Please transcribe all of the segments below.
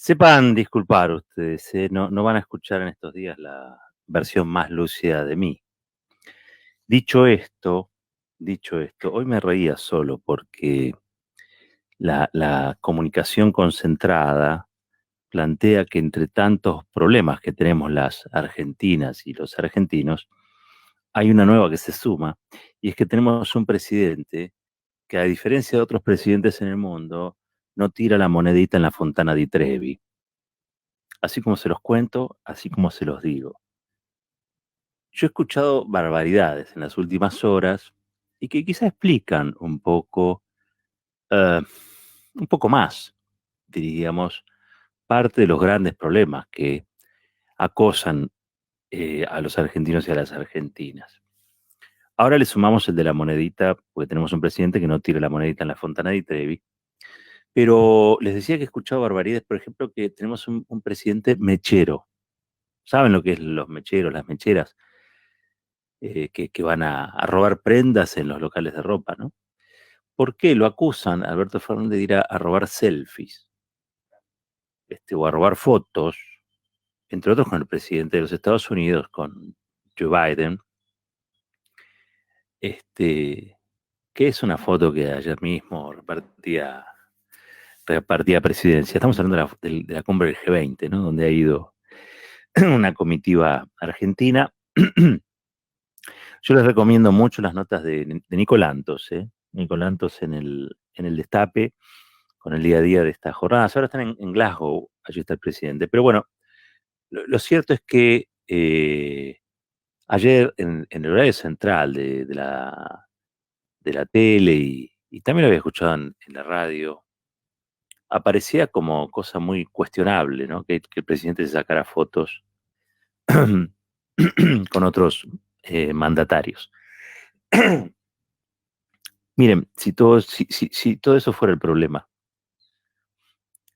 Sepan disculpar ustedes, no van a escuchar en estos días la versión más lúcida de mí. Dicho esto, hoy me reía solo porque la comunicación concentrada plantea que entre tantos problemas que tenemos las argentinas y los argentinos, hay una nueva que se suma, y es que tenemos un presidente que, a diferencia de otros presidentes en el mundo, no tira la monedita en la Fontana di Trevi. Así como se los cuento, así como se los digo. Yo he escuchado barbaridades en las últimas horas y que quizá explican eh, un poco más, diríamos, parte de los grandes problemas que acosan a los argentinos y a las argentinas. Ahora le sumamos el de la monedita, porque tenemos un presidente que no tira la monedita en la Fontana di Trevi, pero les decía que he escuchado barbaridades, por ejemplo, que tenemos un presidente mechero. ¿Saben lo que es los mecheros, las mecheras? Que van a robar prendas en los locales de ropa, ¿no? ¿Por qué lo acusan a Alberto Fernández de ir a robar selfies, o a robar fotos, entre otros con el presidente de los Estados Unidos, con Joe Biden, que es una foto que ayer mismo repartía presidencia? Estamos hablando de la cumbre del G20, ¿no? Donde ha ido una comitiva argentina. Yo les recomiendo mucho las notas de Nicolantos, ¿eh? Nicolantos en el Destape, con el día a día de estas jornadas. Ahora están en Glasgow, allí está el presidente. Pero bueno, lo cierto es que ayer en el horario central de la tele, y también lo había escuchado en la radio, aparecía como cosa muy cuestionable, ¿no? Que el presidente se sacara fotos con otros mandatarios. Miren, si todo eso fuera el problema,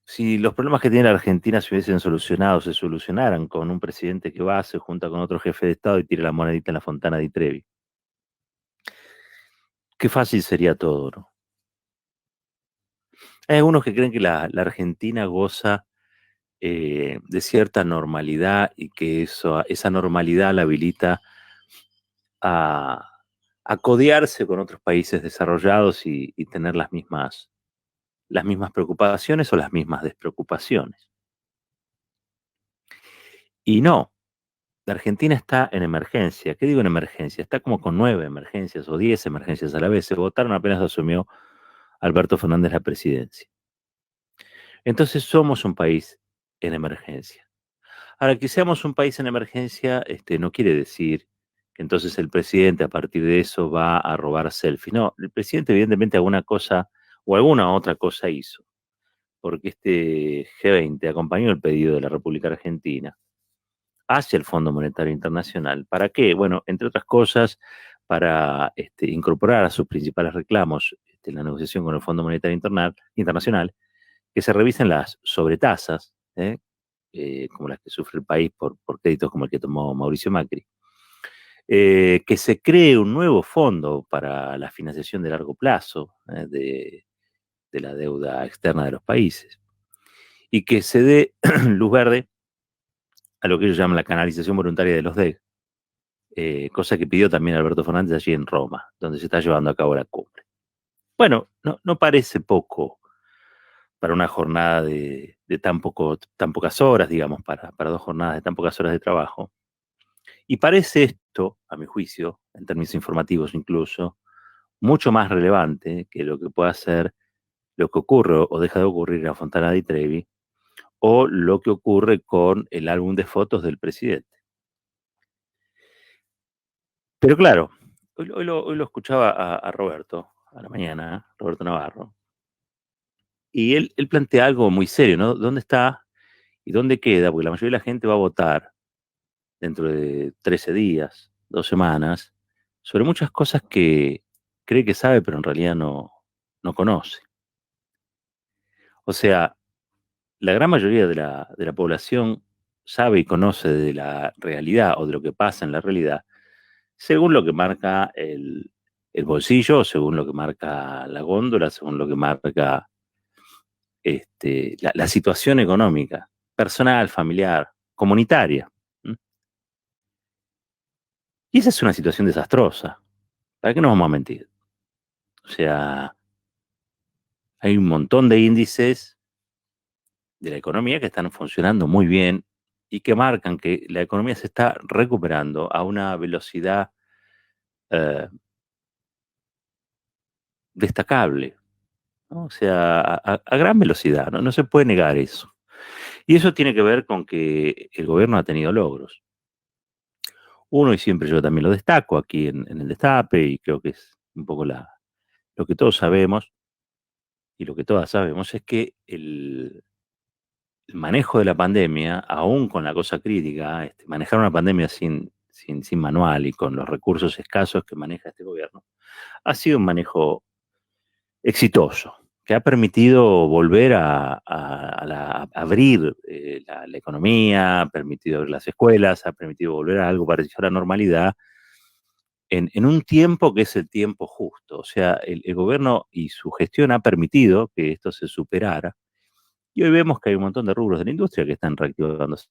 si los problemas que tiene la Argentina se hubiesen solucionado, se solucionaran con un presidente que va, se junta con otro jefe de Estado y tira la monedita en la Fontana di Trevi, qué fácil sería todo, ¿no? Hay algunos que creen que la Argentina goza de cierta normalidad, y que esa normalidad la habilita a, a codearse con otros países desarrollados y tener las mismas preocupaciones o las mismas despreocupaciones. Y no, la Argentina está en emergencia. ¿Qué digo en emergencia? Está como con 9 emergencias o 10 emergencias a la vez. Se votaron apenas asumió Alberto Fernández la presidencia. Entonces somos un país en emergencia. Ahora, que seamos un país en emergencia, no quiere decir que entonces el presidente a partir de eso va a robar selfies. No, el presidente evidentemente alguna cosa o alguna otra cosa hizo, porque este G20 acompañó el pedido de la República Argentina hacia el Fondo Monetario Internacional. ¿Para qué? Bueno, entre otras cosas, para incorporar a sus principales reclamos en la negociación con el Fondo Monetario Internacional, que se revisen las sobretasas, como las que sufre el país por créditos como el que tomó Mauricio Macri, que se cree un nuevo fondo para la financiación de largo plazo de la deuda externa de los países, y que se dé luz verde a lo que ellos llaman la canalización voluntaria de los DEC, cosa que pidió también Alberto Fernández allí en Roma, donde se está llevando a cabo la cumbre. Bueno, no parece poco para una jornada de tan pocas horas, digamos, para 2 jornadas de tan pocas horas de trabajo. Y parece esto, a mi juicio, en términos informativos incluso, mucho más relevante que lo que pueda ser lo que ocurre o deja de ocurrir en la Fontana di Trevi, o lo que ocurre con el álbum de fotos del presidente. Pero claro, hoy lo escuchaba a Roberto, a la mañana, Roberto Navarro, y él plantea algo muy serio, ¿no? ¿Dónde está y dónde queda? Porque la mayoría de la gente va a votar dentro de 13 días, 2 semanas, sobre muchas cosas que cree que sabe, pero en realidad no conoce. O sea, la gran mayoría de la población sabe y conoce de la realidad o de lo que pasa en la realidad, según lo que marca el bolsillo, según lo que marca la góndola, según lo que marca la situación económica, personal, familiar, comunitaria. ¿Mm? Y esa es una situación desastrosa. ¿Para qué nos vamos a mentir? O sea, hay un montón de índices de la economía que están funcionando muy bien y que marcan que la economía se está recuperando a una velocidad eh, destacable, ¿no? O sea, a gran velocidad, ¿no? No se puede negar eso. Y eso tiene que ver con que el gobierno ha tenido logros. Uno, y siempre yo también lo destaco aquí en el Destape, y creo que es un poco lo que todos sabemos y lo que todas sabemos, es que el manejo de la pandemia, aún con la cosa crítica, manejar una pandemia sin manual y con los recursos escasos que maneja este gobierno, ha sido un manejo exitoso, que ha permitido volver a abrir la economía, ha permitido abrir las escuelas, ha permitido volver a algo parecido a la normalidad en un tiempo que es el tiempo justo. O sea, el gobierno y su gestión ha permitido que esto se superara. Y hoy vemos que hay un montón de rubros de la industria que están reactivándose.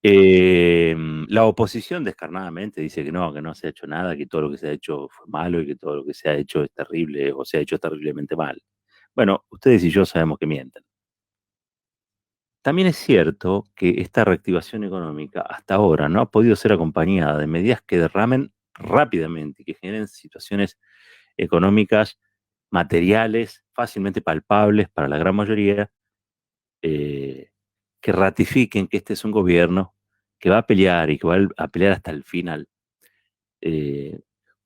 La oposición descarnadamente dice que no se ha hecho nada, que todo lo que se ha hecho fue malo y que todo lo que se ha hecho es terrible o se ha hecho terriblemente mal. Bueno, ustedes y yo sabemos que mienten. También es cierto que esta reactivación económica hasta ahora no ha podido ser acompañada de medidas que derramen rápidamente y que generen situaciones económicas, materiales, fácilmente palpables para la gran mayoría, eh, que ratifiquen que este es un gobierno que va a pelear y que va a pelear hasta el final eh,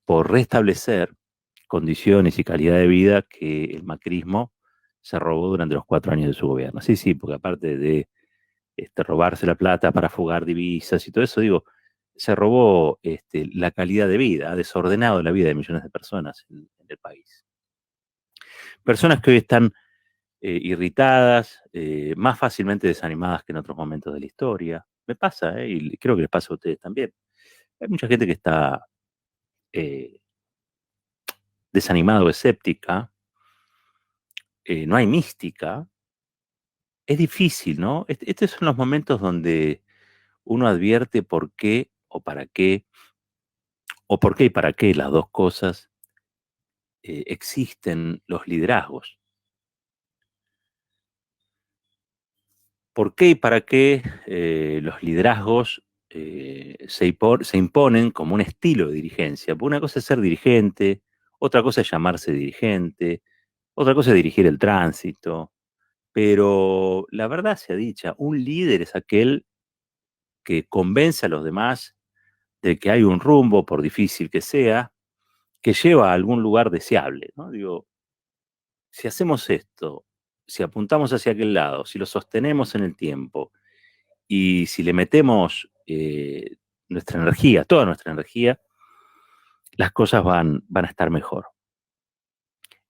por restablecer condiciones y calidad de vida que el macrismo se robó durante los 4 años de su gobierno. Sí, sí, porque aparte de robarse la plata para fugar divisas y todo eso, digo, se robó la calidad de vida, ha desordenado la vida de millones de personas en el país. Personas que hoy están irritadas, más fácilmente desanimadas que en otros momentos de la historia. Me pasa, y creo que les pasa a ustedes también. Hay mucha gente que está eh, desanimada o escéptica, no hay mística. Es difícil, ¿no? Estos son los momentos donde uno advierte por qué o para qué, o por qué y para qué las dos cosas existen los liderazgos. ¿Por qué y para qué los liderazgos se imponen como un estilo de dirigencia? Porque una cosa es ser dirigente, otra cosa es llamarse dirigente, otra cosa es dirigir el tránsito, pero la verdad sea dicha, un líder es aquel que convence a los demás de que hay un rumbo, por difícil que sea, que lleva a algún lugar deseable, ¿no? Digo, si hacemos esto, si apuntamos hacia aquel lado, si lo sostenemos en el tiempo, y si le metemos nuestra energía, toda nuestra energía, las cosas van a estar mejor.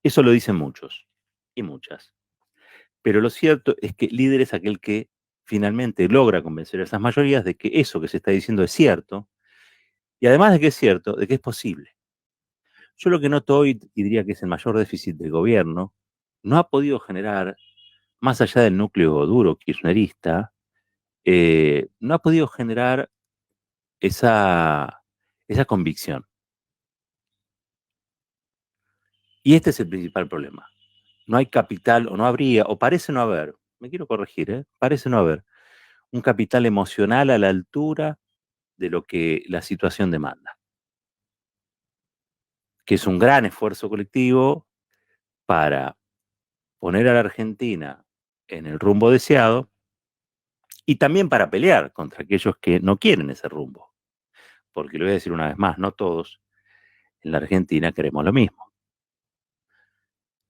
Eso lo dicen muchos y muchas. Pero lo cierto es que líder es aquel que finalmente logra convencer a esas mayorías de que eso que se está diciendo es cierto, y además de que es cierto, de que es posible. Yo lo que noto hoy, y diría que es el mayor déficit del gobierno, no ha podido generar, más allá del núcleo duro kirchnerista, no ha podido generar esa convicción. Y este es el principal problema. No hay capital, o no habría, o parece no haber, me quiero corregir, parece no haber un capital emocional a la altura de lo que la situación demanda, que es un gran esfuerzo colectivo para poner a la Argentina en el rumbo deseado y también para pelear contra aquellos que no quieren ese rumbo. Porque lo voy a decir una vez más, no todos en la Argentina queremos lo mismo,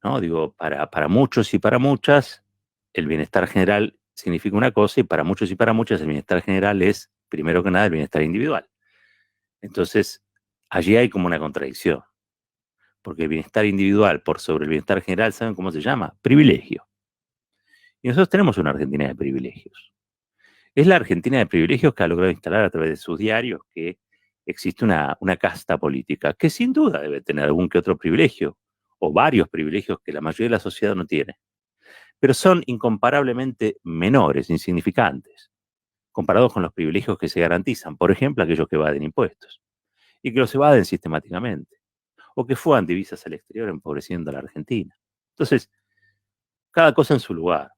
¿no? Digo, para muchos y para muchas, el bienestar general significa una cosa y para muchos y para muchas el bienestar general es, primero que nada, el bienestar individual. Entonces, allí hay como una contradicción, porque el bienestar individual por sobre el bienestar general, ¿saben cómo se llama? Privilegio. Y nosotros tenemos una Argentina de privilegios. Es la Argentina de privilegios que ha logrado instalar a través de sus diarios que existe una casta política que sin duda debe tener algún que otro privilegio, o varios privilegios que la mayoría de la sociedad no tiene, pero son incomparablemente menores, insignificantes, comparados con los privilegios que se garantizan, por ejemplo, aquellos que evaden impuestos y que los evaden sistemáticamente, o que fuegan divisas al exterior empobreciendo a la Argentina. Entonces, cada cosa en su lugar.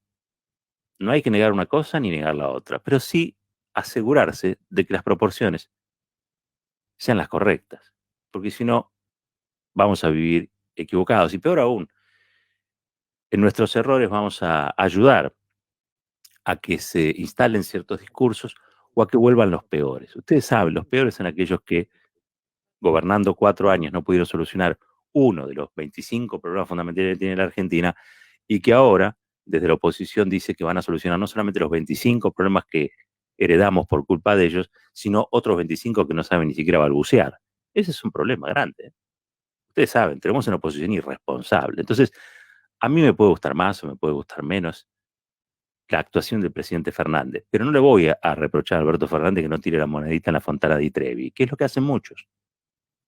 No hay que negar una cosa ni negar la otra, pero sí asegurarse de que las proporciones sean las correctas, porque si no, vamos a vivir equivocados y peor aún, en nuestros errores vamos a ayudar a que se instalen ciertos discursos o a que vuelvan los peores. Ustedes saben, los peores son aquellos que, gobernando 4 años, no pudieron solucionar uno de los 25 problemas fundamentales que tiene la Argentina y que ahora, desde la oposición, dice que van a solucionar no solamente los 25 problemas que heredamos por culpa de ellos, sino otros 25 que no saben ni siquiera balbucear. Ese es un problema grande. Ustedes saben, tenemos una oposición irresponsable. Entonces, a mí me puede gustar más o me puede gustar menos la actuación del presidente Fernández, pero no le voy a reprochar a Alberto Fernández que no tire la monedita en la Fontana di Trevi, que es lo que hacen muchos.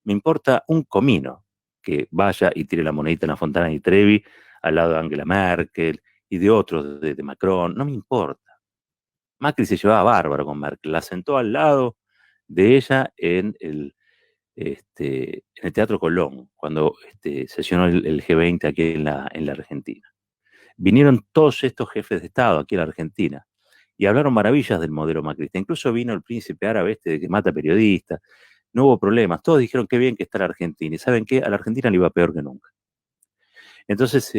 Me importa un comino que vaya y tire la monedita en la Fontana di Trevi al lado de Angela Merkel y de otros, de Macron, no me importa. Macri se llevaba bárbaro con Merkel, la sentó al lado de ella en el Teatro Colón, cuando sesionó el G20 aquí en la Argentina. Vinieron todos estos jefes de Estado aquí a la Argentina y hablaron maravillas del modelo macrista. Incluso vino el príncipe árabe de que mata periodistas. No hubo problemas. Todos dijeron qué bien que está la Argentina. ¿Y saben qué? A la Argentina le iba peor que nunca. Entonces,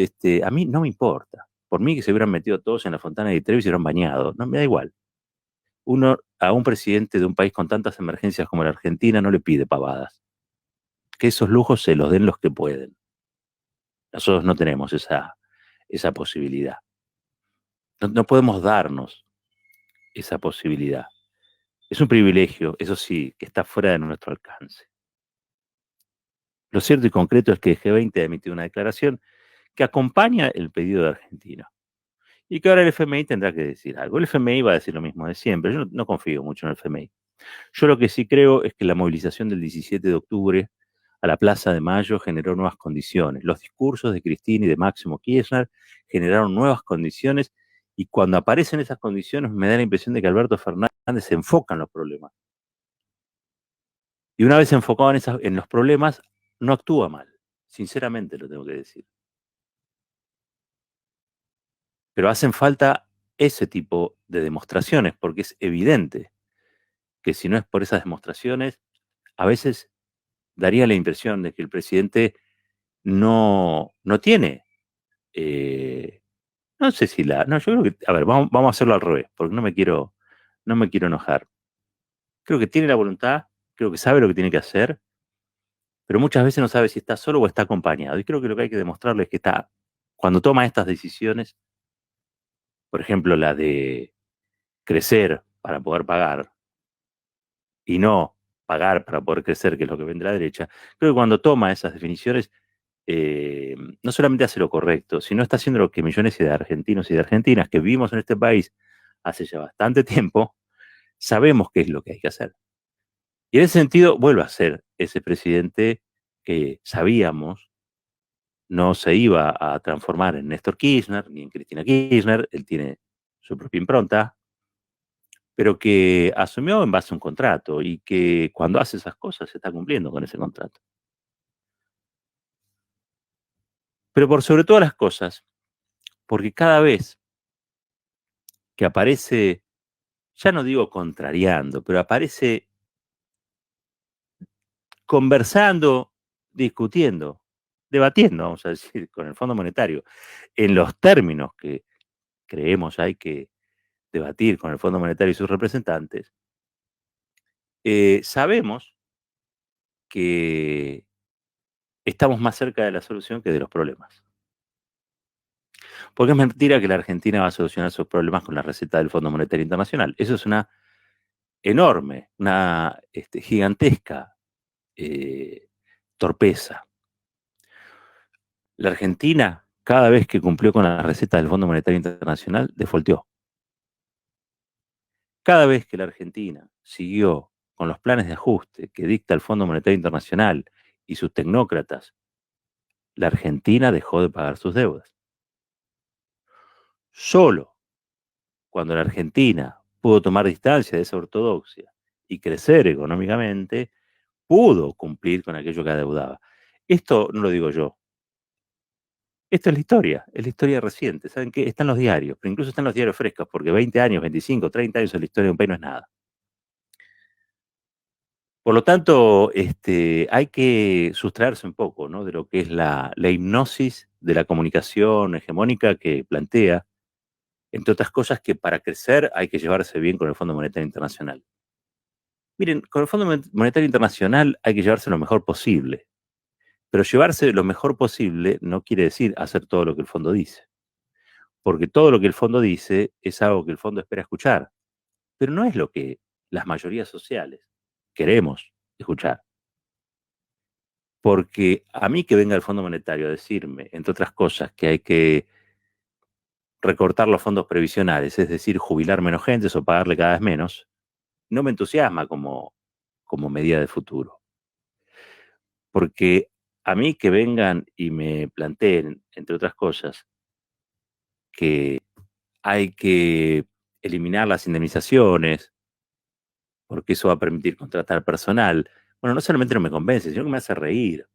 a mí no me importa. Por mí que se hubieran metido todos en la Fontana de Trevi y se hubieran bañado. No me da igual. Uno a un presidente de un país con tantas emergencias como la Argentina no le pide pavadas. Que esos lujos se los den los que pueden. Nosotros no tenemos esa posibilidad. No podemos darnos esa posibilidad. Es un privilegio, eso sí, que está fuera de nuestro alcance. Lo cierto y concreto es que el G20 ha emitido una declaración que acompaña el pedido de Argentina y que ahora el FMI tendrá que decir algo. El FMI va a decir lo mismo de siempre. Yo no confío mucho en el FMI. Yo lo que sí creo es que la movilización del 17 de octubre a la Plaza de Mayo generó nuevas condiciones. Los discursos de Cristina y de Máximo Kirchner generaron nuevas condiciones y cuando aparecen esas condiciones me da la impresión de que Alberto Fernández se enfoca en los problemas. Y una vez enfocado en los problemas, no actúa mal. Sinceramente lo tengo que decir. Pero hacen falta ese tipo de demostraciones, porque es evidente que si no es por esas demostraciones, a veces daría la impresión de que el presidente no tiene, no sé si no, yo creo que, a ver, vamos a hacerlo al revés, porque no me quiero enojar. Creo que tiene la voluntad, creo que sabe lo que tiene que hacer, pero muchas veces no sabe si está solo o está acompañado. Y creo que lo que hay que demostrarle es que cuando toma estas decisiones, por ejemplo, la de crecer para poder pagar y no pagar para poder crecer, que es lo que vende la derecha, creo que cuando toma esas definiciones, no solamente hace lo correcto, sino está haciendo lo que millones de argentinos y de argentinas que vivimos en este país hace ya bastante tiempo, sabemos qué es lo que hay que hacer. Y en ese sentido, vuelve a ser ese presidente que sabíamos no se iba a transformar en Néstor Kirchner ni en Cristina Kirchner, él tiene su propia impronta, pero que asumió en base a un contrato y que cuando hace esas cosas se está cumpliendo con ese contrato. Pero por sobre todas las cosas, porque cada vez que aparece, ya no digo contrariando, pero aparece conversando, discutiendo, debatiendo, vamos a decir, con el Fondo Monetario, en los términos que creemos hay que debatir con el Fondo Monetario y sus representantes, sabemos que estamos más cerca de la solución que de los problemas. Porque es mentira que la Argentina va a solucionar sus problemas con la receta del Fondo Monetario Internacional. Eso es una enorme, una gigantesca torpeza. La Argentina, cada vez que cumplió con la receta del Fondo Monetario Internacional, defaulteó. Cada vez que la Argentina siguió con los planes de ajuste que dicta el Fondo Monetario Internacional y sus tecnócratas, la Argentina dejó de pagar sus deudas. Solo cuando la Argentina pudo tomar distancia de esa ortodoxia y crecer económicamente, pudo cumplir con aquello que adeudaba. Esto no lo digo yo. Esto es la historia reciente. ¿Saben qué? Están los diarios, pero incluso están los diarios frescos, porque 20 años, 25, 30 años en la historia de un país no es nada. Por lo tanto, hay que sustraerse un poco, ¿no?, de lo que es la hipnosis de la comunicación hegemónica que plantea, entre otras cosas, que para crecer hay que llevarse bien con el Fondo Monetario Internacional. Miren, con el Fondo Monetario Internacional hay que llevarse lo mejor posible, pero llevarse lo mejor posible no quiere decir hacer todo lo que el fondo dice, porque todo lo que el fondo dice es algo que el fondo espera escuchar, pero no es lo que las mayorías sociales queremos escuchar. Porque a mí que venga el Fondo Monetario a decirme, entre otras cosas, que hay que recortar los fondos previsionales, es decir, jubilar menos gente o pagarle cada vez menos, no me entusiasma como medida de futuro. Porque a mí que vengan y me planteen, entre otras cosas, que hay que eliminar las indemnizaciones, porque eso va a permitir contratar personal, bueno, no solamente no me convence, sino que me hace reír.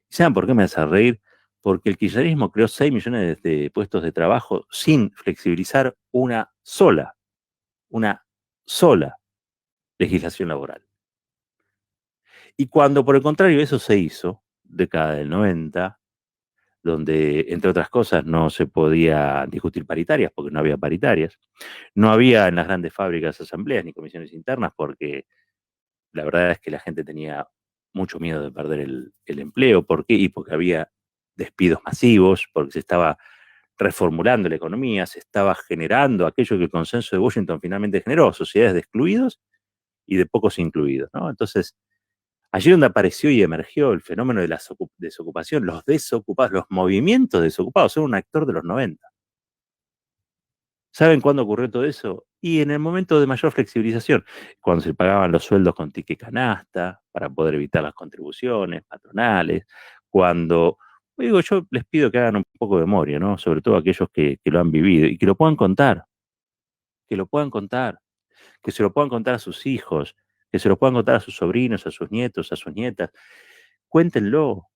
¿Saben por qué me hace reír? Porque el kirchnerismo creó 6 millones de puestos de trabajo sin flexibilizar una sola legislación laboral. Y cuando por el contrario eso se hizo, década del 90, donde entre otras cosas no se podía discutir paritarias porque no había paritarias, no había en las grandes fábricas asambleas ni comisiones internas porque la verdad es que la gente tenía mucho miedo de perder el empleo. ¿Por qué? Y porque había despidos masivos, porque se estaba reformulando la economía, se estaba generando aquello que el consenso de Washington finalmente generó, sociedades de excluidos y de pocos incluidos, ¿no? Entonces, allí donde apareció y emergió el fenómeno de la desocupación, los desocupados, los movimientos desocupados, son un actor de los 90. ¿Saben cuándo ocurrió todo eso? Y en el momento de mayor flexibilización, cuando se pagaban los sueldos con ticket canasta para poder evitar las contribuciones patronales, cuando, digo, yo les pido que hagan un poco de memoria, ¿no? Sobre todo aquellos que lo han vivido y que lo puedan contar, que lo puedan contar, que se lo puedan contar a sus hijos, que se lo puedan contar a sus sobrinos, a sus nietos, a sus nietas. Cuéntenlo.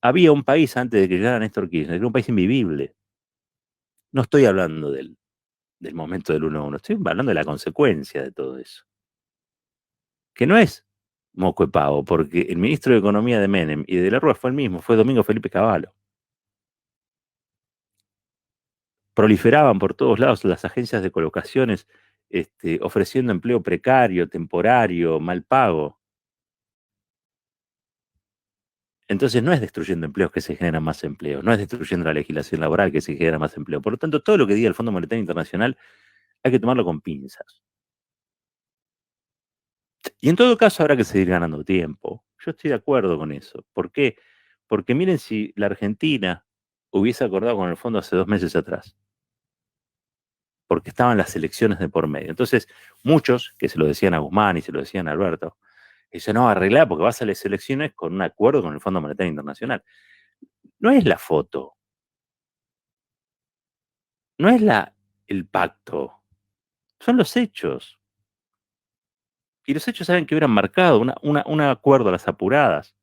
Había un país antes de que llegara Néstor Kirchner, era un país invivible. No estoy hablando del momento del 1-1. Estoy hablando de la consecuencia de todo eso. Que no es moco de pavo, porque el ministro de Economía de Menem y de la Rúa fue el mismo, fue Domingo Felipe Cavallo. Proliferaban por todos lados las agencias de colocaciones, ofreciendo empleo precario, temporario, mal pago. Entonces no es destruyendo empleos que se generan más empleo, no es destruyendo la legislación laboral que se genera más empleo. Por lo tanto, todo lo que diga el Fondo Monetario Internacional hay que tomarlo con pinzas. Y en todo caso habrá que seguir ganando tiempo. Yo estoy de acuerdo con eso. ¿Por qué? Porque miren, si la Argentina hubiese acordado con el fondo hace 2 meses atrás, porque estaban las elecciones de por medio. Entonces, muchos que se lo decían a Guzmán y se lo decían a Alberto, dicen, no, arreglá porque vas a las elecciones con un acuerdo con el Fondo Monetario Internacional. No es la foto, no es el pacto, son los hechos. Y los hechos saben que hubieran marcado un acuerdo a las apuradas.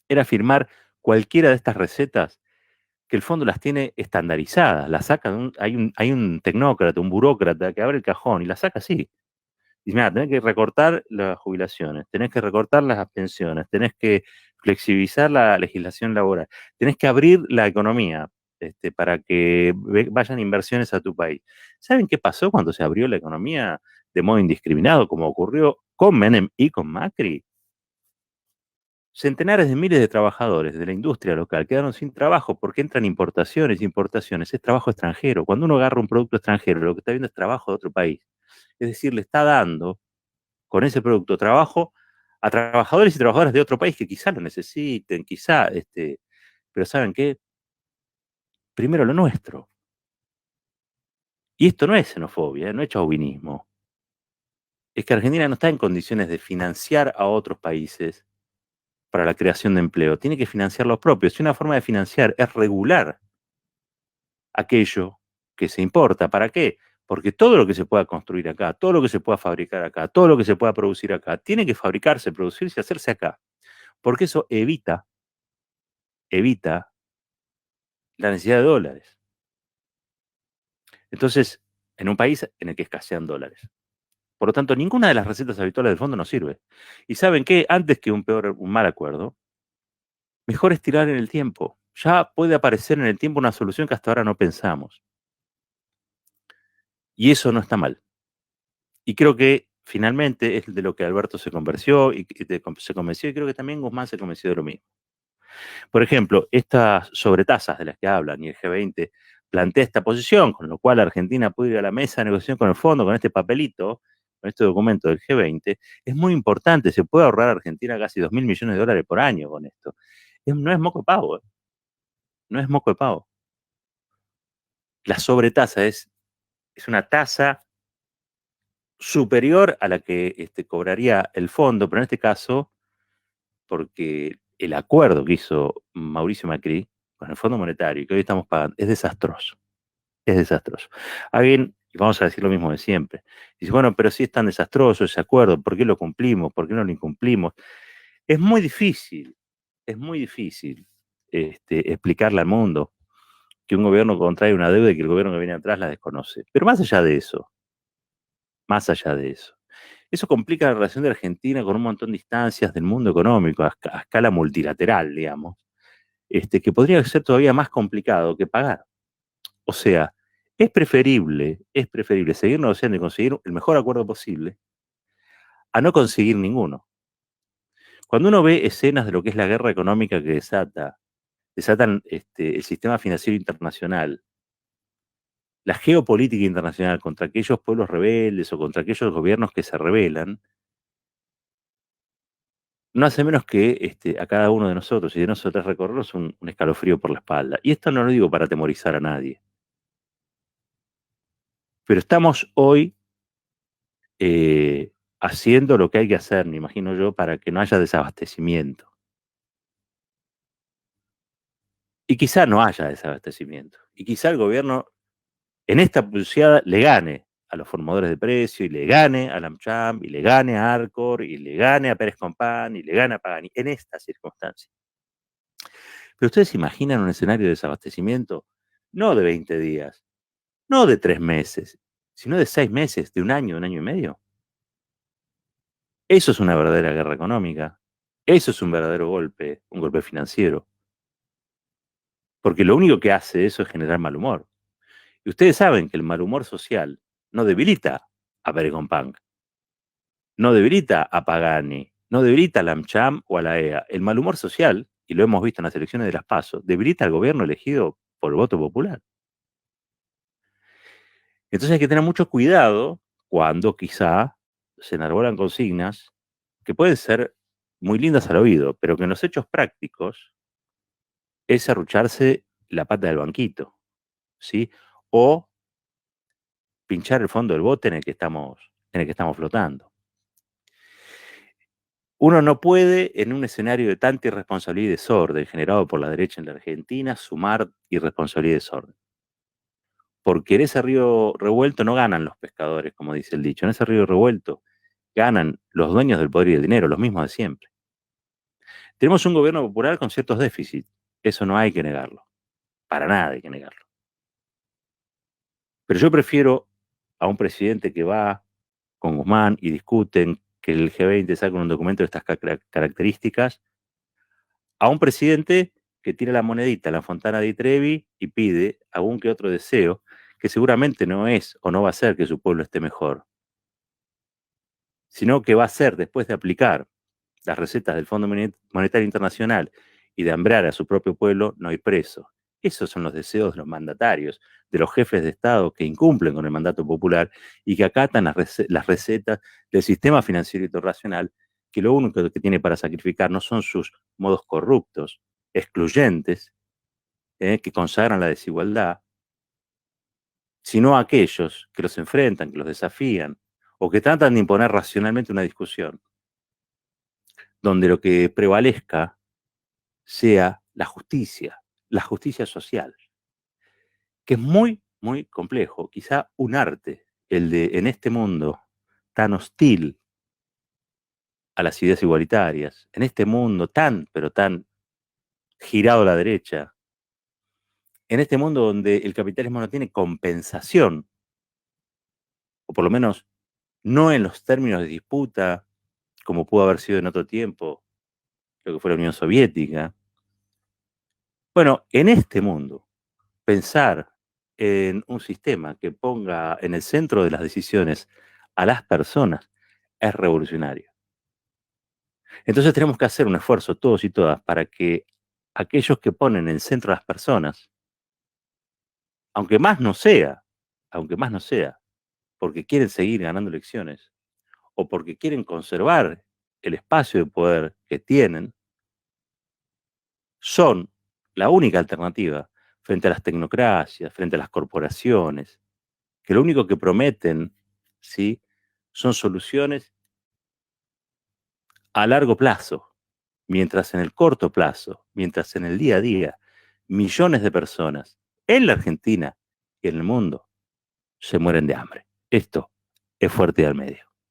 Era firmar cualquiera de estas recetas que el fondo las tiene estandarizadas, las saca, hay un tecnócrata, un burócrata que abre el cajón y las saca así. Dice, mira, tenés que recortar las jubilaciones, tenés que recortar las pensiones, tenés que flexibilizar la legislación laboral, tenés que abrir la economía, para que vayan inversiones a tu país. ¿Saben qué pasó cuando se abrió la economía de modo indiscriminado, como ocurrió con Menem y con Macri? Centenares de miles de trabajadores de la industria local quedaron sin trabajo porque entran importaciones, es trabajo extranjero. Cuando uno agarra un producto extranjero, lo que está viendo es trabajo de otro país. Es decir, le está dando con ese producto trabajo a trabajadores y trabajadoras de otro país que quizá lo necesiten, quizá, pero ¿saben qué? Primero lo nuestro. Y esto no es xenofobia, no es chauvinismo. Es que Argentina no está en condiciones de financiar a otros países para la creación de empleo, tiene que financiar los propios. Y una forma de financiar es regular aquello que se importa. ¿Para qué? Porque todo lo que se pueda construir acá, todo lo que se pueda fabricar acá, todo lo que se pueda producir acá, tiene que fabricarse, producirse y hacerse acá. Porque eso evita la necesidad de dólares. Entonces, en un país en el que escasean dólares. Por lo tanto, ninguna de las recetas habituales del fondo nos sirve. ¿Y saben qué? Antes que un mal acuerdo, mejor estirar en el tiempo. Ya puede aparecer en el tiempo una solución que hasta ahora no pensamos. Y eso no está mal. Y creo que finalmente es de lo que Alberto se convenció se convenció, y creo que también Guzmán se convenció de lo mismo. Por ejemplo, estas sobretasas de las que hablan y el G20 plantea esta posición, con lo cual Argentina puede ir a la mesa de negociación con el fondo, con este papelito, con este documento del G20, es muy importante. Se puede ahorrar a Argentina casi 2.000 millones de dólares por año con esto. No es moco de pavo, no es moco de pavo. La sobretasa es una tasa superior a la que cobraría el fondo, pero en este caso, porque el acuerdo que hizo Mauricio Macri con el Fondo Monetario, que hoy estamos pagando, es desastroso. Es desastroso. Alguien, y vamos a decir lo mismo de siempre, dice, bueno, pero si es tan desastroso ese acuerdo, ¿por qué lo cumplimos? ¿Por qué no lo incumplimos? Es muy difícil explicarle al mundo que un gobierno contrae una deuda y que el gobierno que viene atrás la desconoce. Pero más allá de eso complica la relación de Argentina con un montón de instancias del mundo económico, a escala multilateral, digamos, que podría ser todavía más complicado que pagar. O sea, es preferible seguir negociando y conseguir el mejor acuerdo posible a no conseguir ninguno. Cuando uno ve escenas de lo que es la guerra económica que desatan el sistema financiero internacional, la geopolítica internacional contra aquellos pueblos rebeldes o contra aquellos gobiernos que se rebelan, no hace menos que a cada uno de nosotros y de nosotras recorrernos un escalofrío por la espalda. Y esto no lo digo para atemorizar a nadie, pero estamos hoy haciendo lo que hay que hacer, me imagino yo, para que no haya desabastecimiento. Y quizá no haya desabastecimiento. Y quizá el gobierno en esta pulseada le gane a los formadores de precio, y le gane a la AmCham, y le gane a Arcor, y le gane a Pérez Compán, y le gane a Pagani, en esta circunstancia. Pero ustedes se imaginan un escenario de desabastecimiento, no de 20 días, no de 3 meses, sino de 6 meses, de un año y medio. Eso es una verdadera guerra económica. Eso es un verdadero golpe, un golpe financiero. Porque lo único que hace eso es generar mal humor. Y ustedes saben que el mal humor social no debilita a Pérez Compán, no debilita a Pagani, no debilita a la AmCham o a la EA. El mal humor social, y lo hemos visto en las elecciones de las PASO, debilita al gobierno elegido por el voto popular. Entonces hay que tener mucho cuidado cuando quizá se enarbolan consignas que pueden ser muy lindas al oído, pero que en los hechos prácticos es arrucharse la pata del banquito, ¿sí? O pinchar el fondo del bote en el que estamos flotando. Uno no puede, en un escenario de tanta irresponsabilidad y desorden generado por la derecha en la Argentina, sumar irresponsabilidad y desorden. Porque en ese río revuelto no ganan los pescadores, como dice el dicho. En ese río revuelto ganan los dueños del poder y del dinero, los mismos de siempre. Tenemos un gobierno popular con ciertos déficits. Eso no hay que negarlo. Para nada hay que negarlo. Pero yo prefiero a un presidente que va con Guzmán y discuten que el G20 saque un documento de estas características, a un presidente que tira la monedita en la Fontana di Trevi y pide algún que otro deseo que seguramente no es o no va a ser que su pueblo esté mejor, sino que va a ser, después de aplicar las recetas del Fondo Monetario Internacional y de hambrar a su propio pueblo, no hay preso. Esos son los deseos de los mandatarios, de los jefes de Estado que incumplen con el mandato popular y que acatan las recetas del sistema financiero internacional, que lo único que tiene para sacrificar no son sus modos corruptos, excluyentes, que consagran la desigualdad, sino aquellos que los enfrentan, que los desafían, o que tratan de imponer racionalmente una discusión donde lo que prevalezca sea la justicia social, que es muy, muy complejo, quizá un arte, el de en este mundo tan hostil a las ideas igualitarias, en este mundo tan, pero tan girado a la derecha, en este mundo donde el capitalismo no tiene compensación, o por lo menos no en los términos de disputa, como pudo haber sido en otro tiempo, lo que fue la Unión Soviética. Bueno, en este mundo, pensar en un sistema que ponga en el centro de las decisiones a las personas es revolucionario. Entonces tenemos que hacer un esfuerzo todos y todas para que aquellos que ponen en el centro a las personas, aunque más no sea, aunque más no sea, porque quieren seguir ganando elecciones o porque quieren conservar el espacio de poder que tienen, son la única alternativa frente a las tecnocracias, frente a las corporaciones, que lo único que prometen, ¿sí?, son soluciones a largo plazo, mientras en el corto plazo, mientras en el día a día, millones de personas en la Argentina y en el mundo se mueren de hambre. Esto es Fuerte y al Medio.